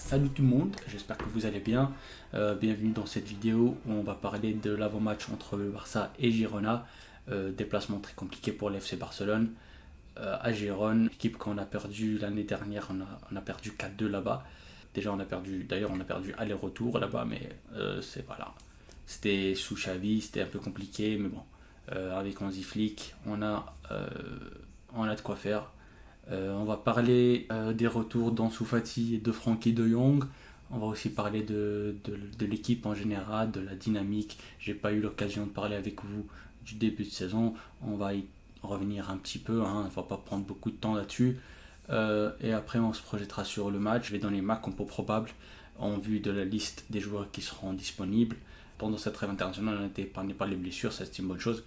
Salut tout le monde, j'espère que vous allez bien. Bienvenue dans cette vidéo où on va parler de l'avant-match entre le Barça et Girona. Déplacement très compliqué pour l'FC Barcelone à Gérone, équipe qu'on a perdu l'année dernière, on a perdu 4-2 là-bas. Déjà on a perdu aller-retour là-bas, mais c'est voilà. C'était sous Xavi, c'était un peu compliqué, mais bon, avec Hansi Flick, on a de quoi faire. On va parler des retours d'Ansu Fati et de Frenkie de Jong. On va aussi parler de l'équipe en général, de la dynamique. J'ai pas eu l'occasion de parler avec vous du début de saison. On va y revenir un petit peu, hein. On va pas prendre beaucoup de temps là-dessus. Et après, on se projettera sur le match. Je vais donner ma compo probable en vue de la liste des joueurs qui seront disponibles. Pendant cette trêve internationale, on n'était épargné par les blessures, ça c'est une bonne chose.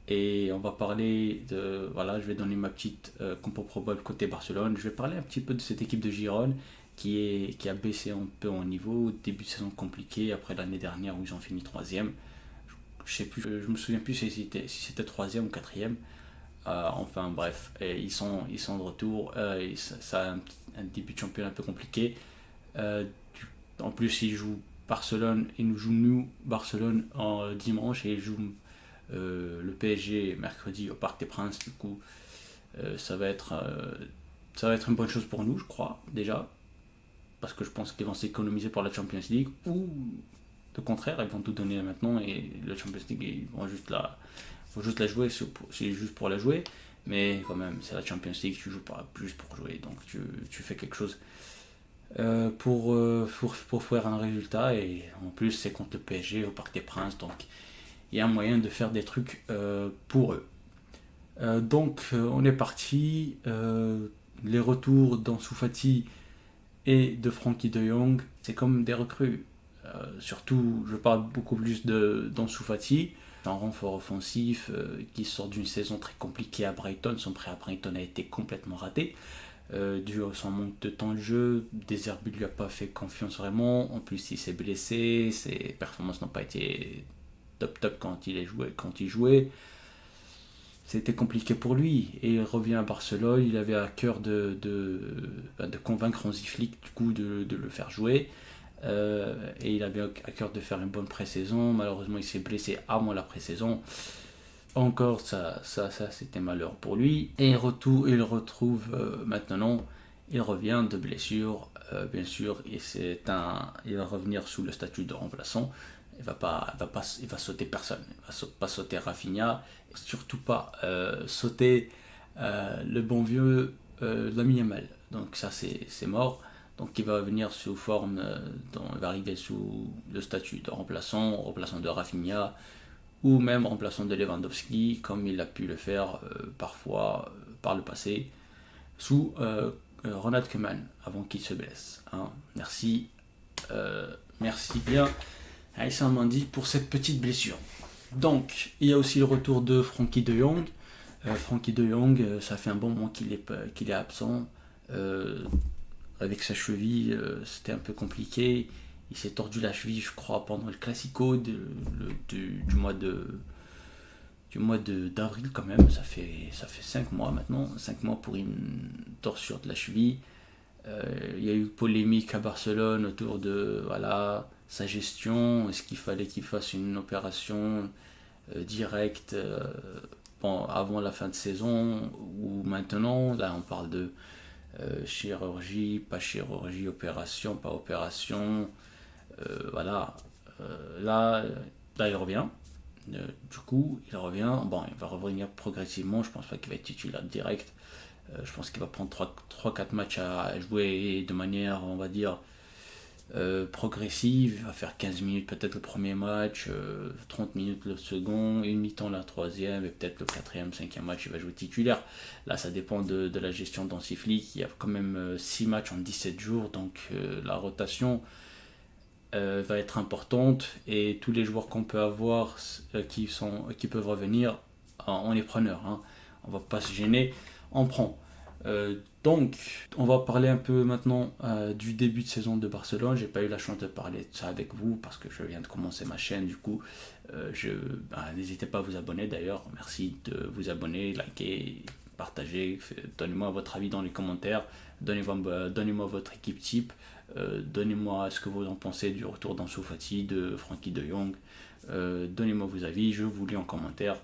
Et on va parler de. Voilà, je vais donner ma petite compo probable côté Barcelone. Je vais parler un petit peu de cette équipe de Girone qui a baissé un peu en niveau. Début de saison compliqué après l'année dernière où ils ont fini troisième. Je sais plus, je me souviens plus si c'était troisième ou quatrième. Enfin bref, et ils sont de retour. Ça a un début de championnat un peu compliqué. Euh, En plus, ils jouent Barcelone, ils nous jouent nous Barcelone en dimanche et ils jouent le PSG mercredi au Parc des Princes. Du coup, euh, ça, va être, euh, ça va être une bonne chose pour nous, je crois, déjà. Parce que je pense qu'ils vont s'économiser pour la Champions League. Ou, au contraire, ils vont tout donner maintenant et la Champions League, vont juste la jouer, c'est juste pour la jouer. Mais quand même, c'est la Champions League, tu joues pas juste pour jouer. Donc tu fais quelque chose pour faire un résultat. Et en plus, c'est contre le PSG au Parc des Princes. Donc il y a un moyen de faire des trucs pour eux. On est parti. Les retours d'Ansu Fati et de Frenkie de Jong, c'est comme des recrues. Surtout, je parle beaucoup plus d'Ansu Fati, un renfort offensif qui sort d'une saison très compliquée à Brighton. Son prêt à Brighton a été complètement raté. Dû à son manque de temps de jeu, Deserbi lui a pas fait confiance vraiment. En plus, il s'est blessé, ses performances n'ont pas été top quand il jouait. C'était compliqué pour lui et il revient à Barcelone. Il avait à cœur de convaincre Hansi Flick du coup de le faire jouer. Et il avait à cœur de faire une bonne pré-saison. Malheureusement, il s'est blessé avant la pré-saison. Encore, ça c'était malheur pour lui. Et il retrouve maintenant, il revient de blessure, bien sûr, et il va revenir sous le statut de remplaçant. Il va sauter personne. Il va pas sauter Rafinha, et surtout pas sauter le bon vieux Lamine Yamal. Donc ça c'est mort. Donc il va venir sous forme, il va arriver sous le statut de remplaçant de Rafinha ou même remplaçant de Lewandowski, comme il a pu le faire parfois par le passé, sous Ronald Koeman, avant qu'il se blesse. Hein. Merci bien Aïssa Mandi pour cette petite blessure. Donc, il y a aussi le retour de Frenkie de Jong. Frenkie de Jong, ça fait un bon moment qu'il est absent. Euh, Avec sa cheville, c'était un peu compliqué. Il s'est tordu la cheville, je crois, pendant le Classico du mois d'avril quand même. Ça fait 5 mois maintenant. 5 mois pour une torsure de la cheville. Il y a eu polémique à Barcelone autour de voilà, sa gestion. Est-ce qu'il fallait qu'il fasse une opération directe avant la fin de saison ou maintenant? Là, on parle de chirurgie, pas chirurgie, opération, pas opération. Voilà. Là, il revient. Du coup, il revient. Bon, il va revenir progressivement. Je pense pas qu'il va être titulaire direct. Je pense qu'il va prendre 3-4 matchs à jouer de manière, on va dire, progressive. Il va faire 15 minutes peut-être le premier match, 30 minutes le second, une mi-temps la troisième, et peut-être le quatrième, cinquième match, il va jouer titulaire. Là, ça dépend de la gestion d'Hansi Flick. Il y a quand même 6 matchs en 17 jours, donc la rotation va être importante et tous les joueurs qu'on peut avoir qui peuvent revenir, on est preneur. Hein. On va pas se gêner, on prend. On va parler un peu maintenant du début de saison de Barcelone. J'ai pas eu la chance de parler de ça avec vous parce que je viens de commencer ma chaîne. Du coup, n'hésitez pas à vous abonner d'ailleurs. Merci de vous abonner, liker, partagez, donnez-moi votre avis dans les commentaires, donnez-moi votre équipe type, donnez-moi ce que vous en pensez du retour d'Ansu Fati, de Frenkie de Jong, donnez-moi vos avis, je vous lis en commentaire,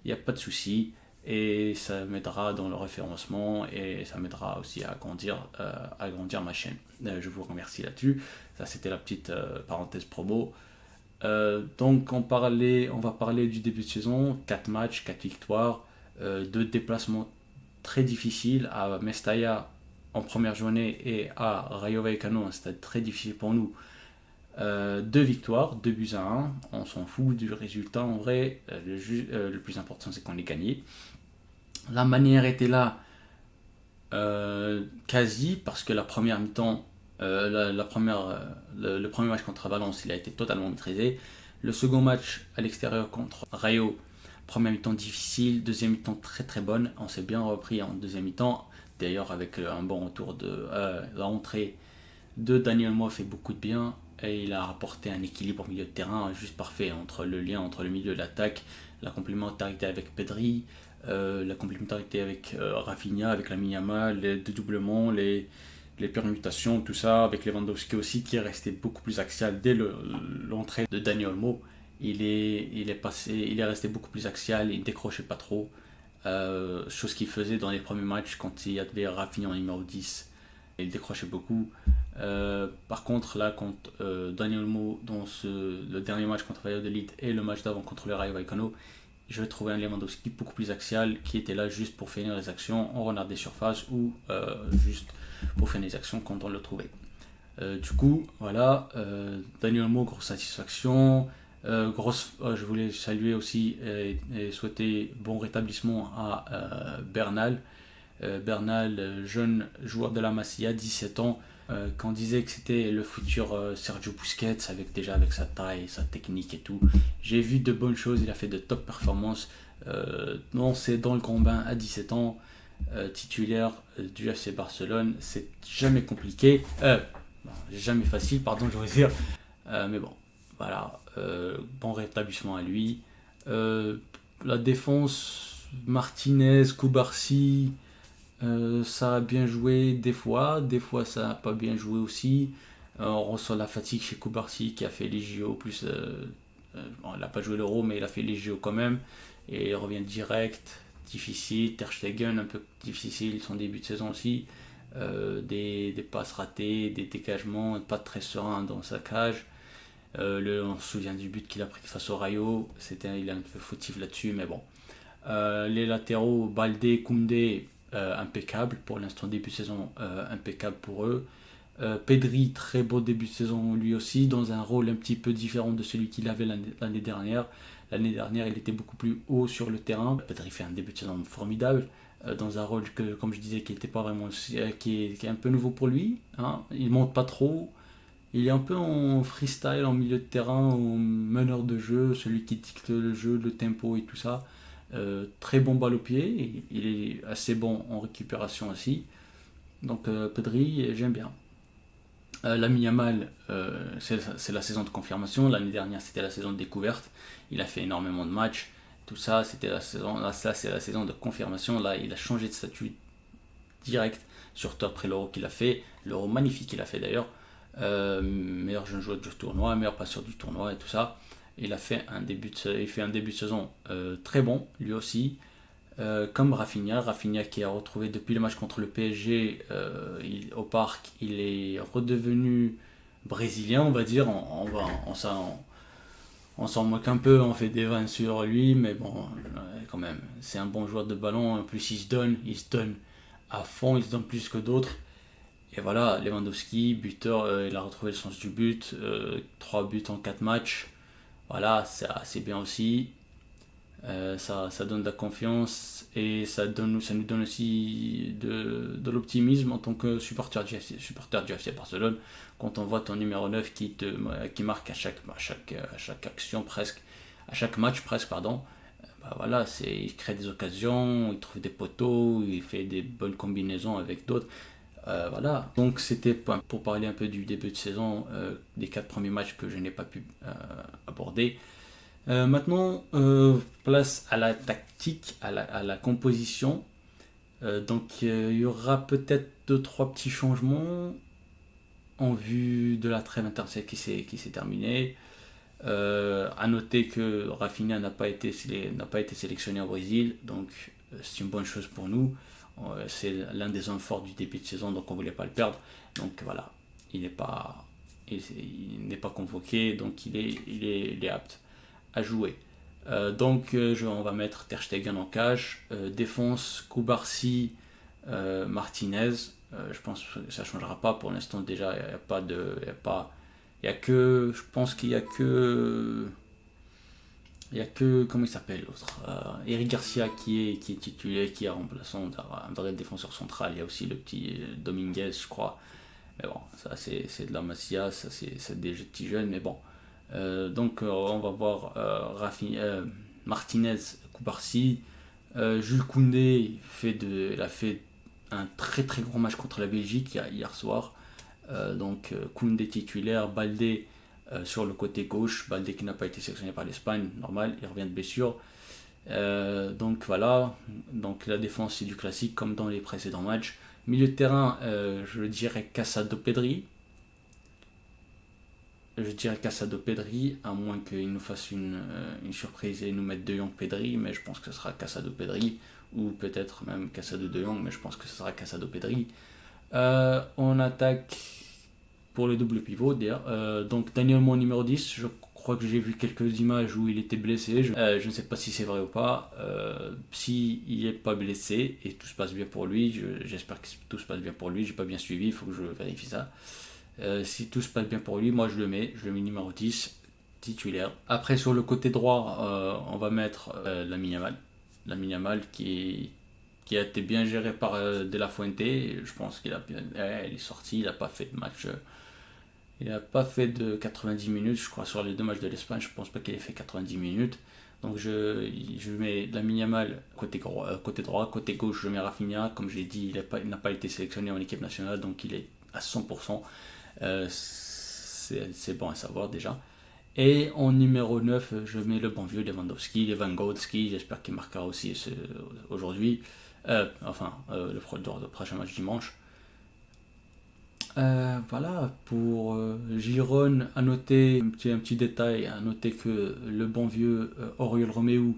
il n'y a pas de souci. Et ça m'aidera dans le référencement et ça m'aidera aussi à agrandir ma chaîne. Je vous remercie là-dessus. Ça, c'était la petite parenthèse promo. Donc on va parler du début de saison, 4 matchs, 4 victoires, 2 déplacements très difficiles à Mestalla en première journée et à Rayo Vallecano, un stade très difficile pour nous. 2 victoires, 2 buts à 1, on s'en fout du résultat en vrai, le plus important c'est qu'on ait gagné. La manière était là quasi parce que la première mi-temps, le premier match contre Valence, il a été totalement maîtrisé. Le second match à l'extérieur contre Rayo, première mi-temps difficile, deuxième mi-temps très très bonne. On s'est bien repris en deuxième mi-temps. D'ailleurs, avec un bon retour de la rentrée de Daniel Mo fait beaucoup de bien. Et il a apporté un équilibre au milieu de terrain juste parfait entre le lien entre le milieu et l'attaque, la complémentarité avec Pedri, la complémentarité avec Rafinha, avec Lamine Yamal, les dédoublements, les permutations, tout ça, avec Lewandowski aussi qui est resté beaucoup plus axial dès l'entrée de Dani Olmo. Il est resté beaucoup plus axial, il ne décrochait pas trop, chose qu'il faisait dans les premiers matchs quand il y avait Rafinha en numéro 10. Il décrochait beaucoup. Par contre, là, contre Dani Olmo, dans le dernier match contre Valladolid et le match d'avant contre le Rayo Vallecano, je vais trouver un Lewandowski beaucoup plus axial qui était là juste pour finir les actions en renard des surfaces ou juste pour finir les actions quand on le trouvait. Du coup, voilà, Dani Olmo, grosse satisfaction. Je voulais saluer aussi et souhaiter bon rétablissement à Bernal. Bernal, jeune joueur de la Masia, 17 ans, quand on disait que c'était le futur Sergio Busquets, avec sa taille, sa technique et tout. J'ai vu de bonnes choses, il a fait de top performances. C'est dans le grand bain à 17 ans, titulaire du FC Barcelone. C'est jamais compliqué, jamais facile, pardon, je veux dire. Mais bon, voilà, bon rétablissement à lui. La défense, Martinez, Koubarsi. Ça a bien joué des fois ça n'a pas bien joué aussi. On ressent la fatigue chez Koubarsi qui a fait les JO, plus bon, il n'a pas joué l'Euro mais il a fait les JO quand même et il revient direct, difficile. Ter Stegen un peu difficile son début de saison aussi, des passes ratées, des dégagements, pas très serein dans sa cage. On se souvient du but qu'il a pris face au Rayo, il est un peu fautif là-dessus mais bon. Les latéraux, Baldé, Koundé, impeccable pour l'instant, début de saison impeccable pour eux. Pedri, très beau début de saison lui aussi, dans un rôle un petit peu différent de celui qu'il avait l'année dernière. L'année dernière, il était beaucoup plus haut sur le terrain. Pedri fait un début de saison formidable, dans un rôle que, comme je disais, qui était pas vraiment, qui est un peu nouveau pour lui. Hein. Il monte pas trop. Il est un peu en freestyle en milieu de terrain, en meneur de jeu, celui qui dicte le jeu, le tempo et tout ça. Très bon balle au pied, il est assez bon en récupération aussi. Donc Pedri, j'aime bien. Lamine Yamal, c'est la saison de confirmation. L'année dernière, c'était la saison de découverte. Il a fait énormément de matchs. Tout ça, c'était la saison. Là, ça, c'est la saison de confirmation. Là, il a changé de statut direct, surtout après l'Euro qu'il a fait. L'Euro magnifique qu'il a fait d'ailleurs. Meilleur jeune joueur du tournoi, meilleur passeur du tournoi et tout ça. Il fait un début de saison très bon, lui aussi. Comme Rafinha qui a retrouvé depuis le match contre le PSG au parc, il est redevenu brésilien, on va dire. On s'en moque un peu, on fait des vannes sur lui, mais bon, quand même, c'est un bon joueur de ballon. En plus, il se donne à fond, il se donne plus que d'autres. Et voilà, Lewandowski, buteur, il a retrouvé le sens du but, 3 buts en 4 matchs. Voilà, c'est assez bien aussi. Ça donne de la confiance et ça nous donne aussi de l'optimisme en tant que supporter du FC Barcelone. Quand on voit ton numéro 9 qui marque à chaque action presque, à chaque match presque, pardon. Bah voilà, il crée des occasions, il trouve des poteaux, il fait des bonnes combinaisons avec d'autres. Voilà, donc c'était pour parler un peu du début de saison, des 4 premiers matchs que je n'ai pas pu aborder. Maintenant, place à la tactique, à la composition. Donc il y aura peut-être 2-3 petits changements en vue de la trêve internationale qui s'est terminée. À noter que Rafinha n'a pas été sélectionné au Brésil, donc c'est une bonne chose pour nous. C'est l'un des hommes forts du début de saison, donc on ne voulait pas le perdre. Donc voilà, il n'est pas convoqué, donc il est apte à jouer. On va mettre Ter Stegen en cage. Défense, Koubarsi, Martinez. Je pense que ça ne changera pas pour l'instant. Déjà, il n'y a pas de. Il y a que. Je pense qu'il y a que. Il y a que. Comment il s'appelle l'autre Eric Garcia qui est titulaire, qui est remplaçant un vrai défenseur central. Il y a aussi le petit Dominguez, je crois. Mais bon, ça c'est de la Masia, ça c'est des petits jeunes, mais bon. On va voir Martinez, Koubarsi. Jules Koundé il a fait un très très grand match contre la Belgique hier soir. Koundé titulaire, Baldé sur le côté gauche, Baldé qui n'a pas été sélectionné par l'Espagne, normal, il revient de blessure. Voilà, donc la défense c'est du classique comme dans les précédents matchs. Milieu de terrain, je dirais Casado Pedri. À moins qu'il nous fasse une surprise et nous mette De Jong Pedri, mais je pense que ce sera Casado Pedri, ou peut-être même Casado De Jong, mais je pense que ce sera Casado Pedri. On attaque pour le double pivot d'ailleurs. Donc Daniel Mon numéro 10, je crois que j'ai vu quelques images où il était blessé. Je ne sais pas si c'est vrai ou pas. S'il n'est pas blessé et tout se passe bien pour lui, j'espère que tout se passe bien pour lui. J'ai pas bien suivi, il faut que je vérifie ça. Si tout se passe bien pour lui, moi je le mets numéro 10, titulaire. Après sur le côté droit, on va mettre Lamine Yamal qui a été bien géré par De La Fuente. Je pense qu'il est sorti, il n'a pas fait de match. Il n'a pas fait de 90 minutes, je crois, sur les deux matchs de l'Espagne. Je pense pas qu'il ait fait 90 minutes. Donc je mets Lamine Yamal côté droit, côté gauche je mets Rafinha. Comme j'ai dit, il n'a pas été sélectionné en équipe nationale, donc il est à 100%. C'est bon à savoir déjà. Et en numéro 9, je mets le bon vieux Lewandowski, j'espère qu'il marquera aussi aujourd'hui. Le prochain match dimanche. Voilà, pour Giron, à noter un petit détail, à noter que le bon vieux Oriol Romeu,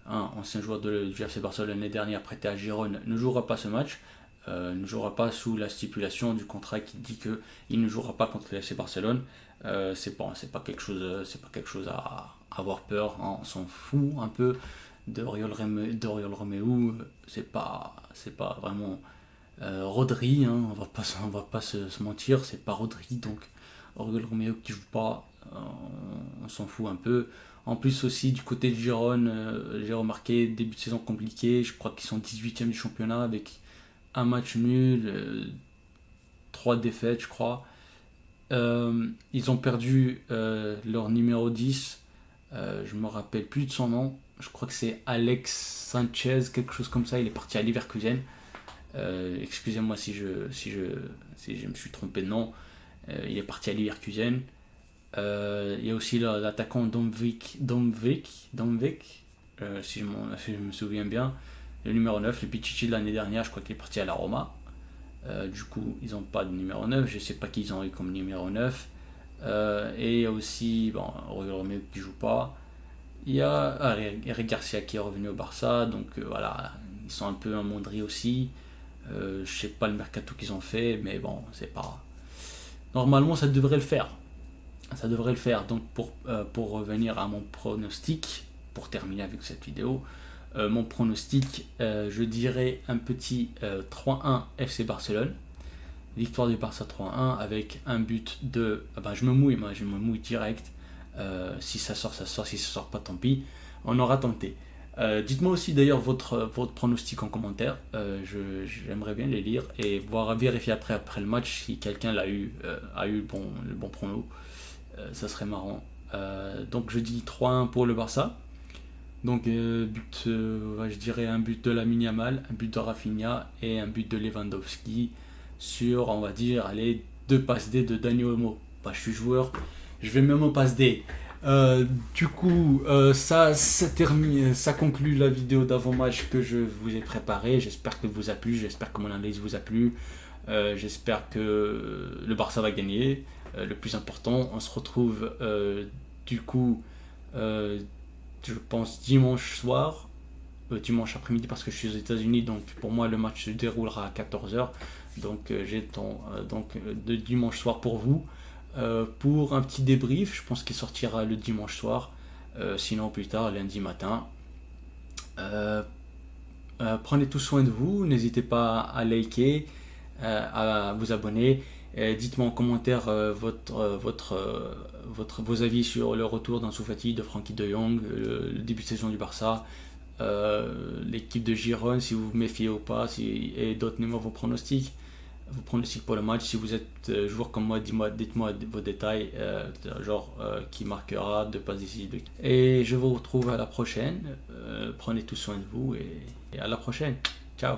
ancien joueur du FC Barcelone l'année dernière prêté à Giron, ne jouera pas ce match. Ne jouera pas sous la stipulation du contrat qui dit qu'il ne jouera pas contre le FC Barcelone. C'est pas quelque chose à avoir peur, hein. On s'en fout un peu d'Oriol Romeu. C'est pas vraiment Rodri, hein. On va pas se mentir, c'est pas Rodri, donc Oriol Romeu qui joue pas, on s'en fout un peu. En plus aussi du côté de Gérone, j'ai remarqué début de saison compliqué, je crois qu'ils sont 18e du championnat avec un match nul, 3 défaites je crois. Ils ont perdu leur numéro 10, je me rappelle plus de son nom, je crois que c'est Alex Sanchez, quelque chose comme ça, il est parti à Leverkusen. Excusez-moi si je me suis trompé de nom. Il est parti à Leverkusen. Il y a aussi l'attaquant Domvik, si je me souviens bien. Le numéro 9, le Pichichi de l'année dernière, je crois qu'il est parti à la Roma. Du coup, ils n'ont pas de numéro 9. Je ne sais pas qui ils ont eu comme numéro 9. Et il y a aussi Oriol Romeu qui ne joue pas. Il y a Eric Garcia qui est revenu au Barça. Donc voilà, ils sont un peu amoindris aussi. Je sais pas le mercato qu'ils ont fait, mais bon, c'est pas. Normalement, ça devrait le faire. Donc, pour revenir à mon pronostic, pour terminer avec cette vidéo, mon pronostic, je dirais un petit 3-1 FC Barcelone. Victoire du Barça 3-1 avec un but de. Je me mouille direct. Si ça sort, ça sort. Si ça sort pas, tant pis. On aura tenté. Dites-moi aussi d'ailleurs votre pronostic en commentaire. J'aimerais bien les lire et vérifier après le match si quelqu'un a eu le bon prono. Ça serait marrant. Donc je dis 3-1 pour le Barça. Donc je dirais un but de Lamine Yamal, un but de Rafinha et un but de Lewandowski sur, on va dire, allez, 2 passes D de Dani Olmo. Je suis joueur, je vais même en passe D. Du coup, ça termine, ça conclut la vidéo d'avant-match que je vous ai préparée. J'espère que vous a plu, j'espère que mon analyse vous a plu. J'espère que le Barça va gagner. Le plus important, on se retrouve du coup, euh, je pense dimanche soir, dimanche après-midi parce que je suis aux États-Unis. Donc pour moi, le match se déroulera à 14h. Donc j'ai le temps de dimanche soir pour vous. Pour un petit débrief, je pense qu'il sortira le dimanche soir, sinon plus tard, lundi matin. Euh, Prenez tout soin de vous, n'hésitez pas à liker, à vous abonner. Dites-moi en commentaire vos avis sur le retour d'Ansu Fati, de Frenkie de Jong, le début de saison du Barça, l'équipe de Girone, si vous vous méfiez ou pas, et donnez-moi vos pronostics pour le match. Si vous êtes joueur comme moi, dites-moi vos détails, qui marquera, de passes décisives. Et je vous retrouve à la prochaine. Prenez tout soin de vous et à la prochaine. Ciao.